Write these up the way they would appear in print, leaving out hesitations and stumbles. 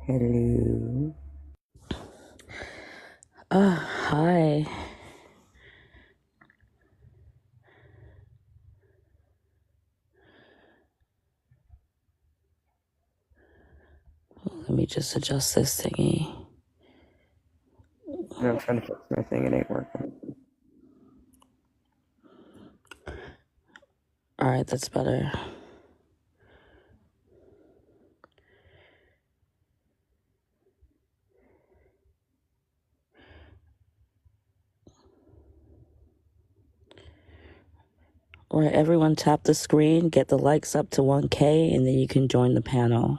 Hello. Hi. Let me just adjust this thingy. I'm trying to fix my thing. It ain't working. Alright, that's better. Alright, everyone tap the screen, get the likes up to 1K, and then you can join the panel.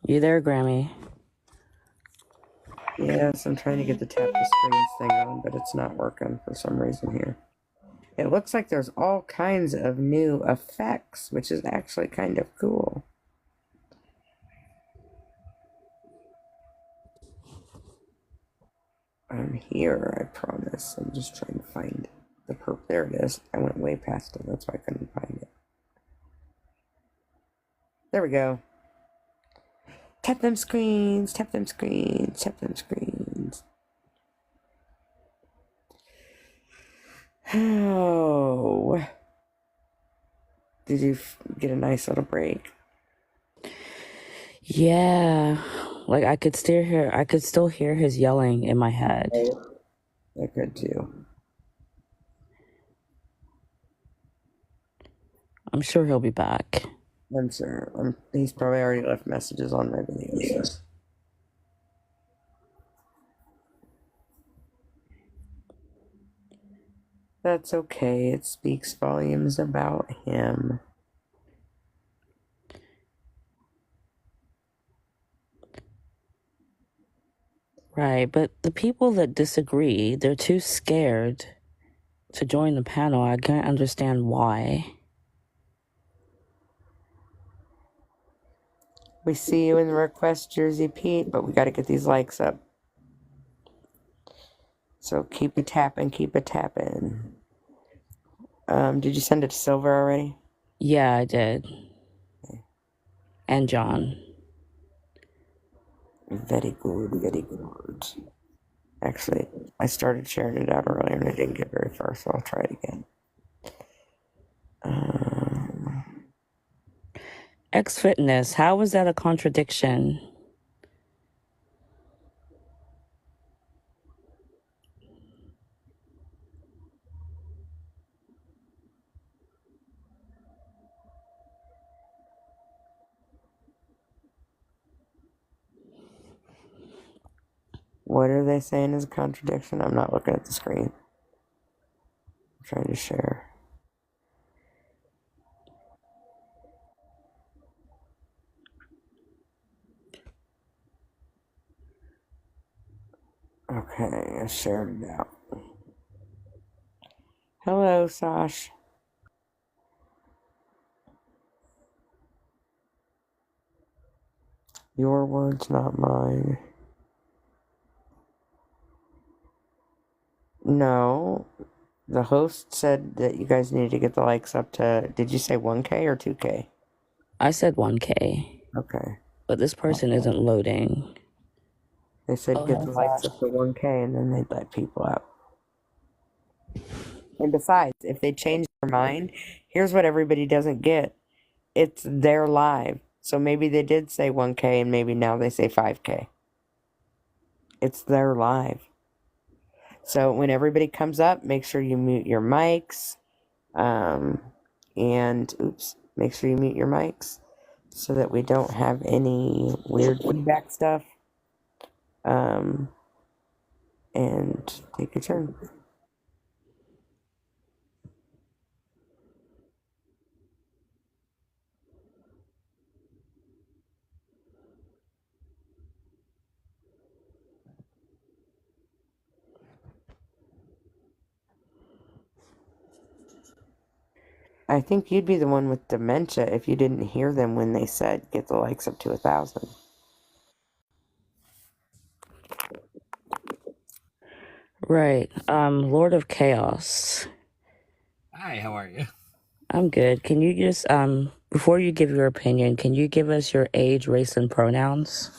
You there, Grammy? Yes, I'm trying to get the tap the screens thing on, but it's not working for some reason here. It looks like there's all kinds of new effects, which is actually kind of cool. I'm here, I promise. I'm just trying to find the perp. There it is. I went way past it. That's why I couldn't find it. There we go. Tap them screens, tap them screens, tap them screens. Oh. Did you get a nice little break? Yeah. Like I could still hear his yelling in my head. I could too. I'm sure he'll be back. I'm sure. He's probably already left messages on my videos. That's okay. It speaks volumes about him. Right, but the people that disagree, they're too scared to join the panel. I can't understand why. We see you in the request, Jersey Pete, but we got to get these likes up. So keep it tapping, keep it tapping. Did you send it to Silver already? Yeah, I did. Okay. And John. Very good, very good. Actually, I started sharing it out earlier and I didn't get very far, so I'll try it again. X Fitness, how was that a contradiction? What are they saying is a contradiction? I'm not looking at the screen. I'm trying to share. Okay, I shared it out. Hello, Sash. Your words, not mine. No, the host said that you guys needed to get the likes up to, did you say 1K or 2K? I said 1K. Okay. But this person isn't loading. They said get the likes up to 1K and then they'd let people out. And besides, if they change their mind, here's what everybody doesn't get. It's their live. So maybe they did say 1K and maybe now they say 5K. It's their live. So when everybody comes up, make sure you mute your mics. Make sure you mute your mics so that we don't have any weird feedback stuff. And take your turn. I think you'd be the one with dementia if you didn't hear them when they said get the likes up to 1,000. Right. Lord of Chaos. Hi, how are you? I'm good. Can you just before you give your opinion, can you give us your age, race, and pronouns?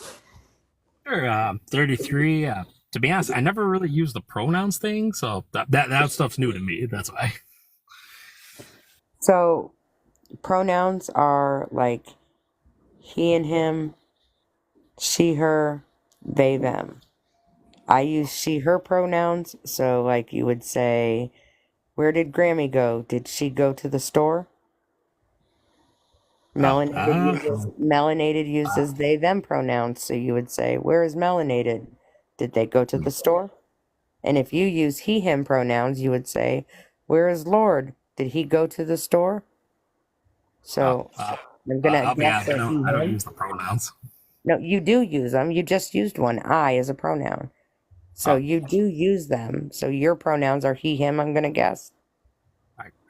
Sure, 33. To be honest, I never really used the pronouns thing, so that stuff's new to me. That's why. So pronouns are like he and him, she, her, they, them. I use she, her pronouns. So, like, you would say, where did Grammy go? Did she go to the store? Oh, Melanated uses they, them pronouns. So you would say, where is melanated? Did they go to the store? And if you use he, him pronouns, you would say, where is Lord? Did he go to the store? So I'm gonna I'll be guess honest, that he, I don't him. use the pronouns. No, you do use them. You just used one. I as a pronoun. So Oh, you do use them. So your pronouns are he, him, I'm gonna guess.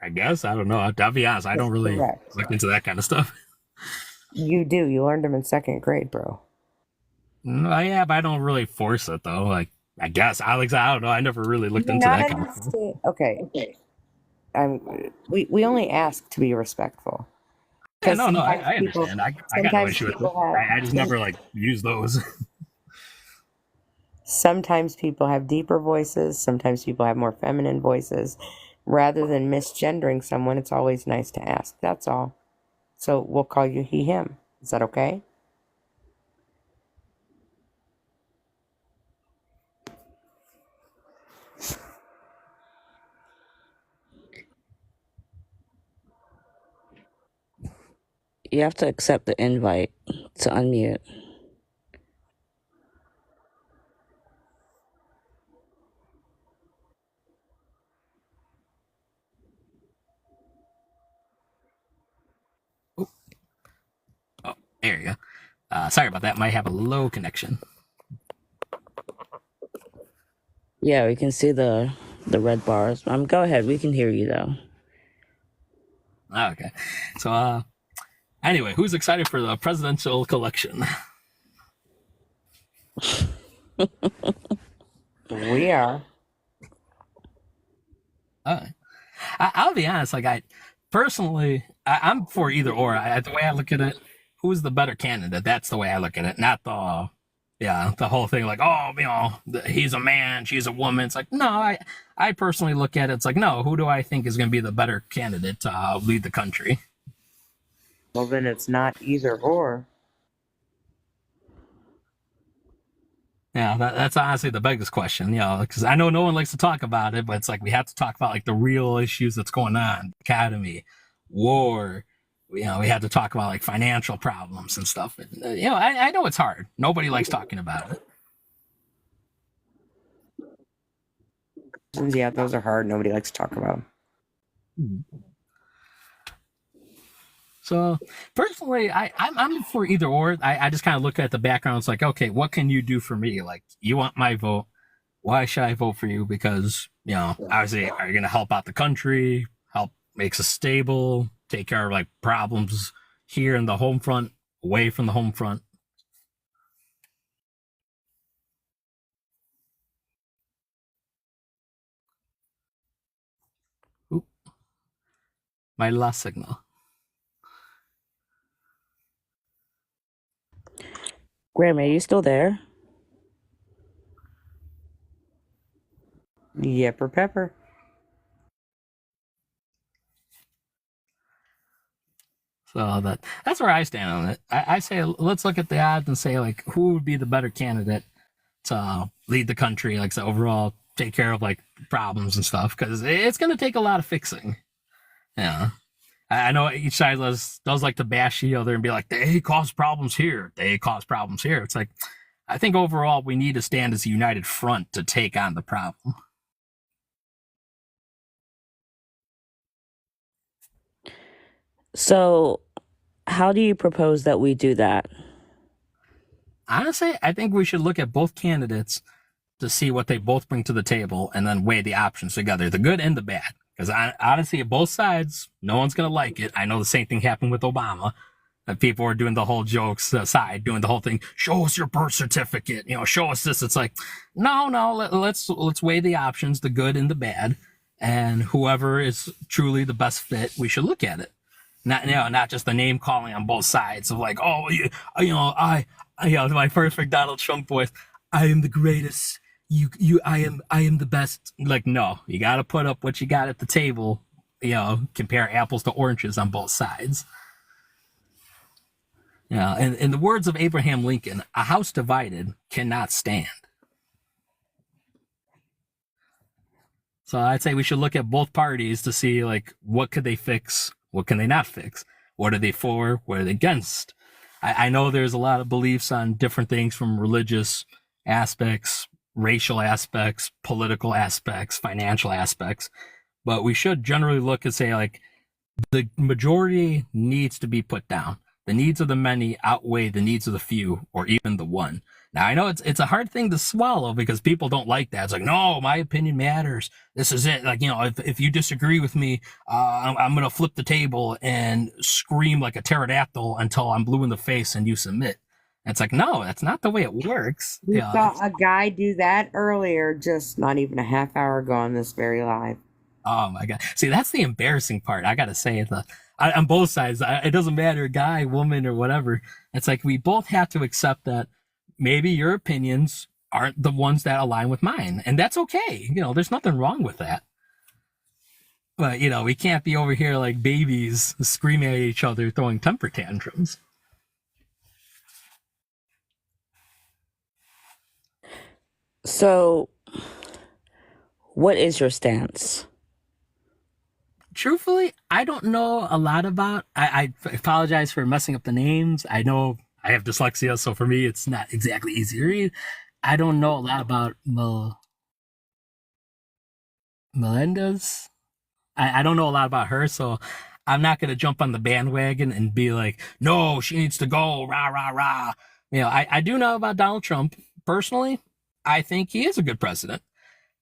I guess I don't know. I'll be honest, I That's don't really correct. look into that kind of stuff. You do. You learned them in second grade, bro. Yeah, but I don't really force it though. Like, I guess Alex, I don't know. I never really looked You're into not that in kind of the stuff. state. Okay. We only ask to be respectful. Yeah, Because no, I understand. I got no sometimes issue with it. people have, I just never like use those. sometimes people have deeper voices. Sometimes people have more feminine voices. Rather than misgendering someone, it's always nice to ask. That's all. So we'll call you he, him. Is that okay? You have to accept the invite to unmute. Oh, there you go. Sorry about that. Might have a low connection. Yeah, we can see the red bars. Go ahead. We can hear you though. Okay. So, anyway, who's excited for the presidential collection? We are. I'll be honest. Like, I personally, I'm for either or. The way I look at it, who's the better candidate? That's the way I look at it. Not the whole thing like, oh, he's a man, she's a woman. It's like, no, I personally look at it. It's like, no, who do I think is going to be the better candidate to lead the country? Well, then it's not either or. Yeah, that's honestly the biggest question, because I know no one likes to talk about it, but it's like we have to talk about like the real issues that's going on, academy, war. We have to talk about like financial problems and stuff. And, I know it's hard. Nobody likes talking about it. Yeah, those are hard. Nobody likes to talk about them. So personally, I'm for either or. I just kind of look at the background. It's like, okay, what can you do for me? Like, you want my vote? Why should I vote for you? Because obviously, are you going to help out the country? Help makes us stable. Take care of like problems here in the home front, away from the home front. Oop, my last signal. Graham, are you still there? Yepper pepper. So that's where I stand on it. I say let's look at the odds and say like who would be the better candidate to lead the country, like to overall take care of like problems and stuff, because it's going to take a lot of fixing. Yeah, I know each side does like to bash the other and be like they cause problems here, they cause problems here. It's like I think overall we need to stand as a united front to take on the problem. So, how do you propose that we do that? Honestly, I think we should look at both candidates to see what they both bring to the table and then weigh the options together, the good and the bad. Because honestly, both sides, no one's going to like it. I know the same thing happened with Obama. And people were doing the whole jokes aside, doing the whole thing. Show us your birth certificate. Show us this. It's like, no. Let's weigh the options, the good and the bad, and whoever is truly the best fit, we should look at it. Not just the name calling on both sides of like, oh, my perfect Donald Trump voice. I am the greatest. I am the best. Like, no, you got to put up what you got at the table. Compare apples to oranges on both sides. And in the words of Abraham Lincoln, a house divided cannot stand. So I'd say we should look at both parties to see, like, what could they fix? What can they not fix? What are they for? What are they against? I know there's a lot of beliefs on different things, from religious aspects, racial aspects, political aspects, financial aspects. But we should generally look and say, like, the majority needs to be put down. The needs of the many outweigh the needs of the few, or even the one. Now, I know it's a hard thing to swallow because people don't like that. It's like, no, my opinion matters. This is it. Like, if you disagree with me, I'm going to flip the table and scream like a pterodactyl until I'm blue in the face and you submit. And it's like, no, that's not the way it works. We saw a guy do that earlier, just not even a half hour ago on this very live. Oh my God. See, that's the embarrassing part. I got to say it. On both sides, it doesn't matter, guy, woman, or whatever. It's like, we both have to accept that maybe your opinions aren't the ones that align with mine. And that's okay. There's nothing wrong with that. But, we can't be over here like babies screaming at each other, throwing temper tantrums. So, what is your stance? Truthfully, I don't know a lot about. I apologize for messing up the names. I know I have dyslexia, so for me, it's not exactly easy to read. I don't know a lot about Melendez. I don't know a lot about her, so I'm not going to jump on the bandwagon and be like, no, she needs to go, rah, rah, rah. I do know about Donald Trump. Personally, I think he is a good president.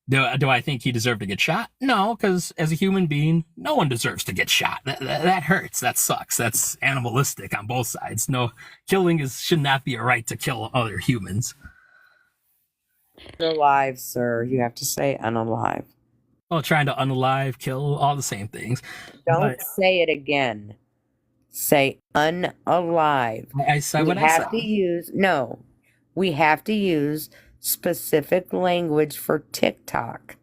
Do I think he deserved to get shot? No, because as a human being, no one deserves to get shot. That hurts. That sucks. That's animalistic on both sides. No, killing should not be a right to kill other humans. Unalive, sir. You have to say unalive. Oh, trying to unalive, kill, all the same things. Don't say it again. Say unalive. I said what I said. We have to use specific language for TikTok.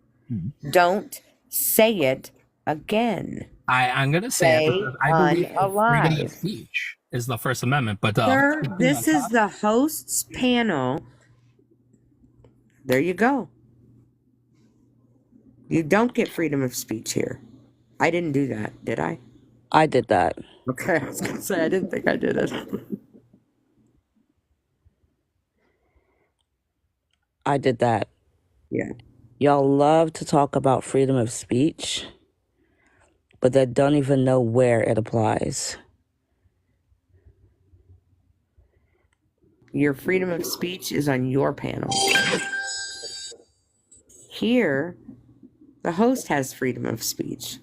Don't say it again. I'm going to say it because I believe freedom of speech is the First Amendment. But sir, this is the host's panel. There you go. You don't get freedom of speech here. I didn't do that, did I? I did that. Okay, I was going to say, I didn't think I did it. I did that. Yeah. Y'all love to talk about freedom of speech, but they don't even know where it applies. Your freedom of speech is on your panel. Here, the host has freedom of speech,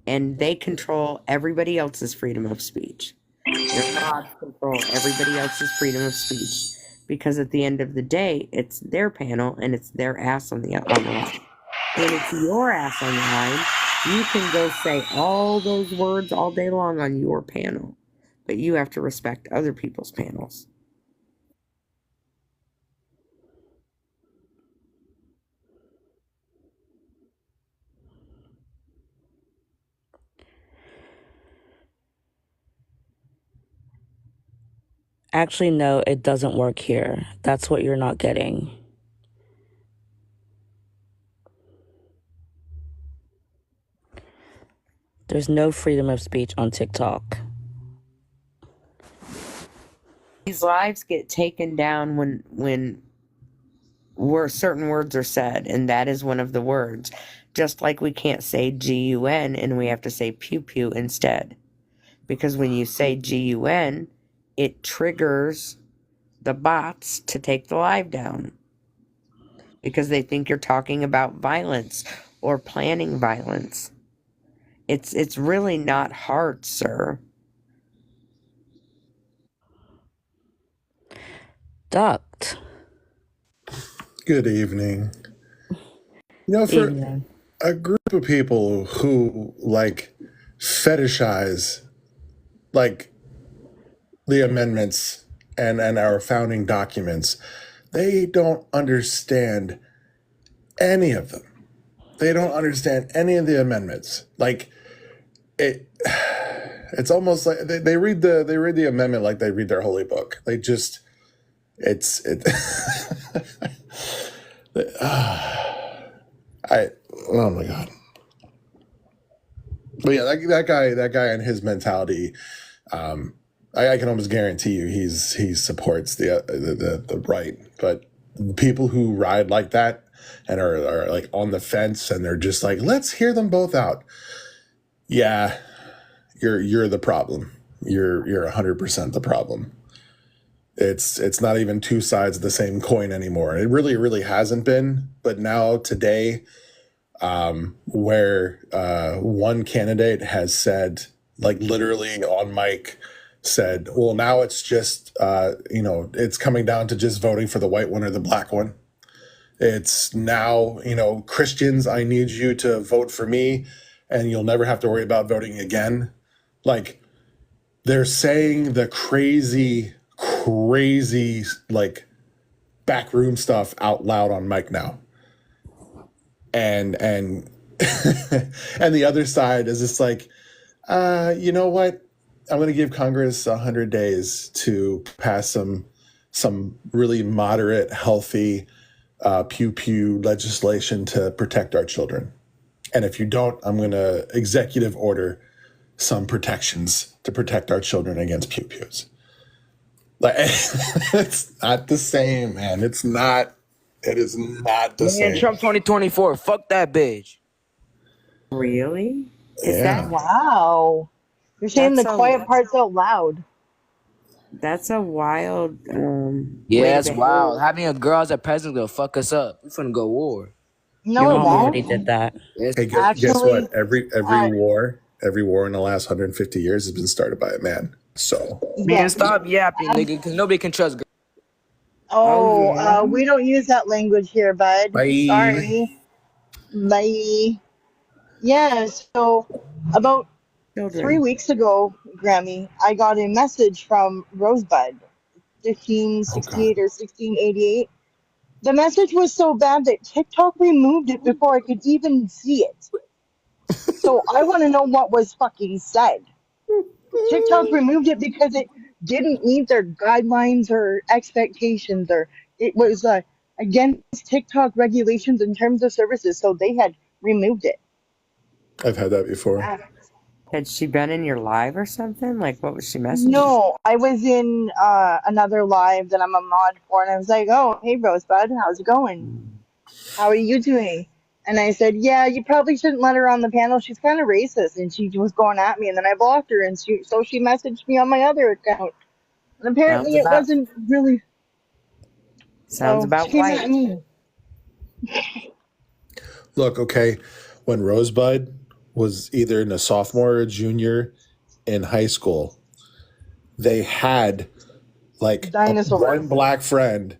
and they control everybody else's freedom of speech. Your mods control everybody else's freedom of speech. Because at the end of the day, it's their panel and it's their ass on the line. And it's your ass on the line. You can go say all those words all day long on your panel, but you have to respect other people's panels. Actually, no, it doesn't work here. That's what you're not getting. There's no freedom of speech on TikTok. These lives get taken down when certain words are said, and that is one of the words. Just like we can't say GUN and we have to say pew pew instead. Because when you say GUN, it triggers the bots to take the live down. Because they think you're talking about violence or planning violence. It's really not hard, sir. ducked. Good evening. You know, for Evening. a group of people who like fetishize like the amendments and our founding documents, they don't understand any of them. They don't understand any of the amendments. Like it it's almost like they read the amendment like they read their holy book. They just it I oh my god. But yeah, that guy and his mentality, I can almost guarantee you he supports the right. But people who ride like that and are like on the fence and they're just like, let's hear them both out. Yeah, you're the problem. You're 100% the problem. It's not even two sides of the same coin anymore. It really hasn't been. But now today, where one candidate has said, like literally on mic, said, well, now it's just, it's coming down to just voting for the white one or the black one. It's now, Christians, I need you to vote for me and you'll never have to worry about voting again. Like, they're saying the crazy, like, backroom stuff out loud on mic now. And and the other side is just like, you know what? I'm going to give Congress 100 days to pass some really moderate, healthy pew legislation to protect our children. And if you don't, I'm going to executive order some protections to protect our children against pews. Like, it's not the same, man. It's not. It is not the Man, same. Trump 2024. Fuck that bitch. Really? Is Yeah. Wow. You're saying That's the a- quiet parts out loud. that's a wild way Yeah, to that's behave. wild. Having a girl as a president will fuck us up. We finna go war. No, Your it mom won't. already did that. Yes. Hey, guess Actually, what? Every uh, war in the last 150 years has been started by a man. So yeah. Man, stop yapping, nigga, because nobody can trust girls. Oh, Oh, yeah? we don't use that language here, bud. Bye. Sorry. Bye. Yeah, so about 3 Children. weeks ago, Grammy, I got a message from Rosebud, Oh God. 1568 or 1688. The message was so bad that TikTok removed it before I could even see it. So I want to know what was fucking said. TikTok removed it because it didn't meet their guidelines or expectations, or it was against TikTok regulations and terms of services, so they had removed it. I've had that before. Had she been in your live or something? Like, what was she messaging? No, I was in another live that I'm a mod for, and I was like, "Oh, hey Rosebud, how's it going? How are you doing?" And I said, "Yeah, you probably shouldn't let her on the panel. She's kind of racist." And she was going at me, and then I blocked her, and she messaged me on my other account. And apparently, Sounds it about- wasn't really. Sounds So about she came at white. me. Look, okay, when Rosebud was either in a sophomore or a junior in high school, they had like Dinosaurs. one black friend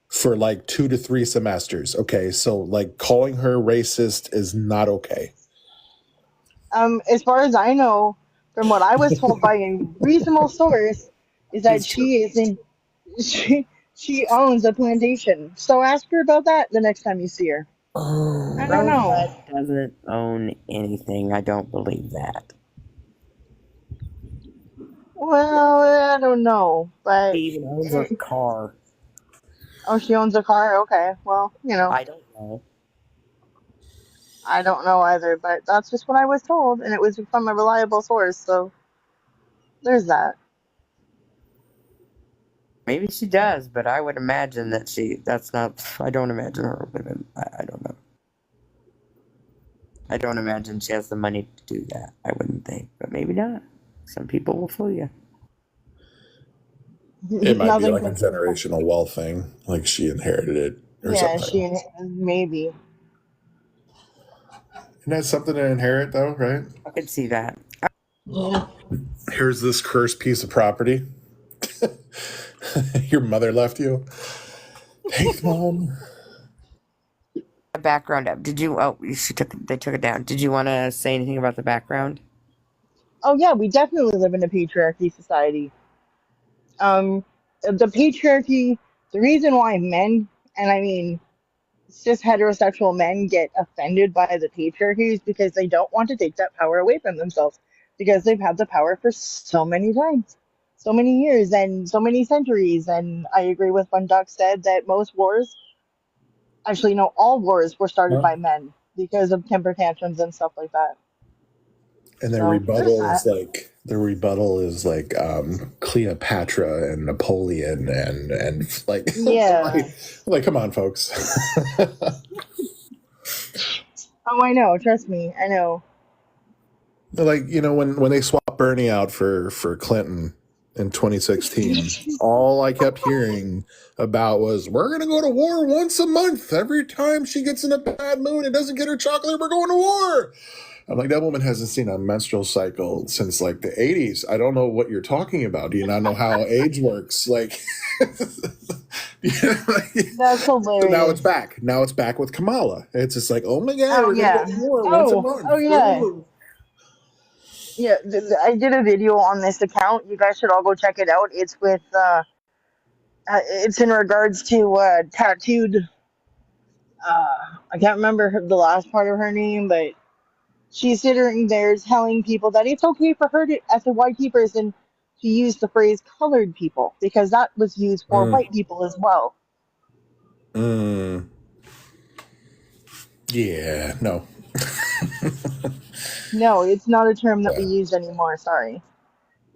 for like 2 to 3 semesters. Okay, so like calling her racist is not okay. As far as I know, from what I was told by a reasonable source, is that It's she is in. She owns a plantation. So ask her about that the next time you see her. I don't know. Rosebud doesn't own anything. I don't believe that. Well, I don't know, but She even owns a car. oh, she owns a car. Okay, well, I don't know. I don't know either, but that's just what I was told, and it was from a reliable source. So there's that. Maybe she does, but I would imagine that that's not, I don't imagine her living, I don't know. I don't imagine she has the money to do that. I wouldn't think, but maybe not. Some people will fool you. It might be Nothing like a but- generational wealth thing, like she inherited it or Yeah, something. maybe. Isn't that something to inherit though, right? I could see that. Yeah. Here's this cursed piece of property. Your mother left you. Thanks, Mom. The background up. Did you? Oh, they took it down. Did you want to say anything about the background? Oh yeah, we definitely live in a patriarchy society. Um, the patriarchy, the reason why men, and I mean cis heterosexual men, get offended by the patriarchy is because they don't want to take that power away from themselves because they've had the power for so many times, so many years, and so many centuries. And I agree with when Doc said that most wars, actually, no, all wars were started Huh? by men because of temper tantrums and stuff like that. And So there's that. their rebuttal is like Cleopatra and Napoleon and like Yeah. like come on, folks. Oh, I know. Trust me. I know. Like, when they swapped Bernie out for Clinton in 2016, all I kept hearing about was, we're gonna go to war once a month. Every time she gets in a bad mood and doesn't get her chocolate, we're going to war. I'm like, that woman hasn't seen a menstrual cycle since like the 80s. I don't know what you're talking about. Do you not know how age works? Like, That's so now it's hilarious. back. Now it's back with Kamala. It's just like, oh my God, Oh we're going to go yeah. to war once a Oh, oh month. yeah. Ooh. Yeah, I did a video on this account. You guys should all go check it out. It's with it's in regards to tattooed. I can't remember the last part of her name, but she's sitting there telling people that it's okay for her to, as a white person, to use the phrase "colored people" because that was used for Mm, white people as well. mm, yeah, no. No, it's not a term that we Yeah. use anymore. Sorry.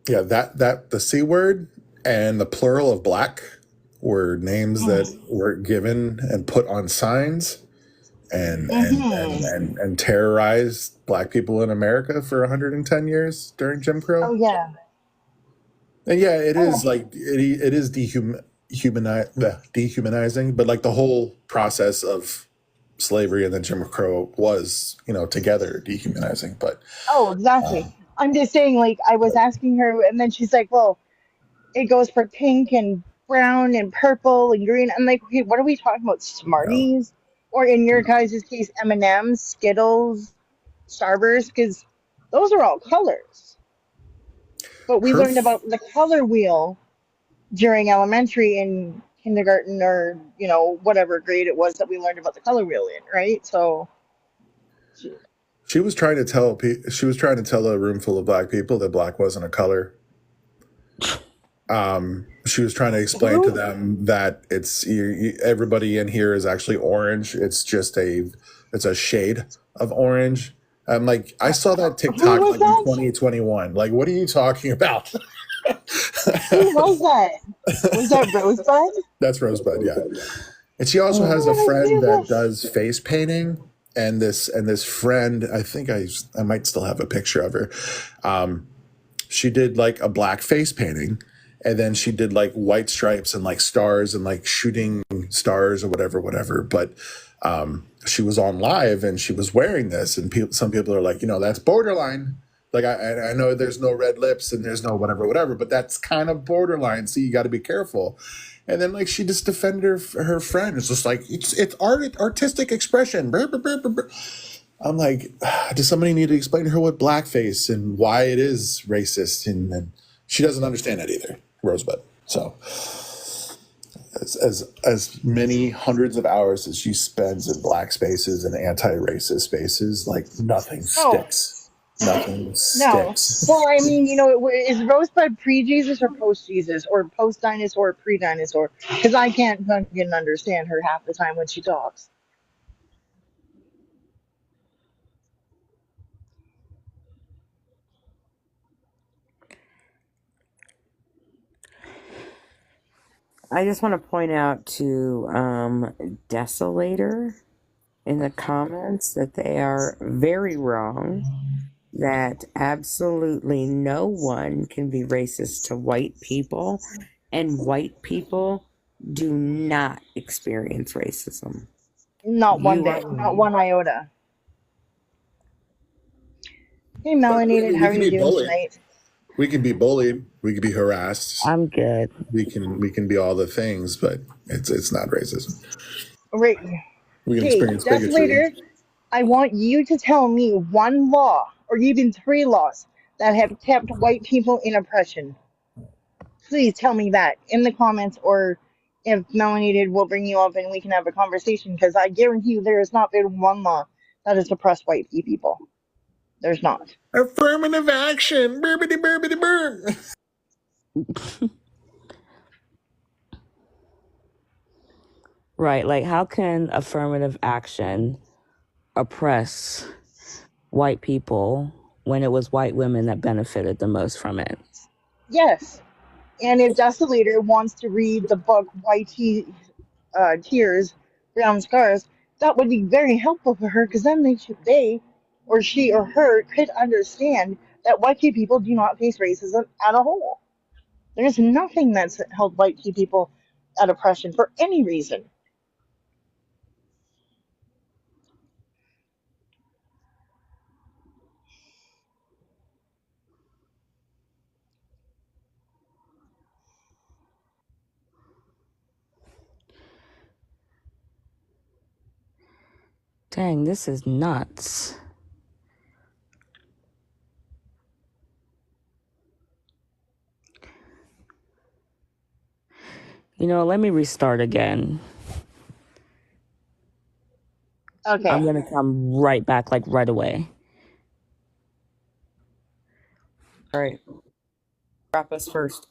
Yeah, that the C word and the plural of black were names that were given and put on signs Mm-hmm. and terrorized black people in America for 110 years during Jim Oh Crow. yeah. And yeah, it is Oh. like it is dehumanizing, but like the whole process of slavery and then Jim Crow was, together dehumanizing. But Oh, exactly. um, I'm just saying, like, I was asking her, and then she's like, well, it goes for pink and brown and purple and green. I'm like, okay, what are we talking about? no, Smarties? Or in your guys' case, M&M's, Skittles, Starburst? Because those are all colors. But we her learned about the color wheel during elementary and kindergarten or, whatever grade it was that we learned about the color wheel in, right? So, she was trying to she was trying to tell a room full of black people that black wasn't a color. She was trying to explain to who? them that everybody in here is actually orange. It's just it's a shade of orange. I'm like, I saw that Who TikTok was like in that? 2021. Like, what are you talking about? Who was that? Was that Rosebud? That's Rosebud, yeah. And she also has a Oh my friend that goodness. does face painting, and this friend, I think I might still have a picture of her. She did like a black face painting, and then she did like white stripes and like stars and like shooting stars or whatever. But she was on live and she was wearing this, and some people are like, that's borderline. Like I know there's no red lips and there's no whatever, but that's kind of borderline. So you got to be careful. And then like she just defended her friend. It's just like it's artistic expression. Brr, brr, brr, brr, brr. I'm like, does somebody need to explain to her what blackface and why it is racist? And she doesn't understand that either, Rosebud. So as many hundreds of hours as she spends in black spaces and anti-racist spaces, like nothing Oh, sticks. Nothing no. sticks. Well, I mean, is Rosebud pre-Jesus or post-Jesus or post-dinosaur or pre-dinosaur? Because I can't fucking understand her half the time when she talks. I just want to point out to Desolator in the comments that they are very wrong. That absolutely no one can be racist to white people, and white people do not experience racism. Not one You bit. are Not one iota. Hey, But I Melanated, mean, how we are can you be doing bullied. tonight? We can be bullied. We can be harassed. I'm good. We can be all the things, but it's not racism. Right. We can Okay, experience bigotry. Desolator, I want you to tell me one law, or even three laws, that have kept white people in oppression. Please tell me that in the comments, or if Melanie did, we'll bring you up and we can have a conversation, because I guarantee you there has not been one law that has oppressed white people. There's not. Affirmative action. Burbity burbity burr. Right. Like, how can affirmative action oppress white people when it was white women that benefited the most from it? Yes. And if Desolator wants to read the book White Tears, Brown Scars, that would be very helpful for her, because then they, or she or her, could understand that white people do not face racism at a whole. There's nothing that's held white people at oppression for any reason. Dang, this is nuts. You know, let me restart again. Okay. I'm going to come right back, like right away. All right. Drop us first.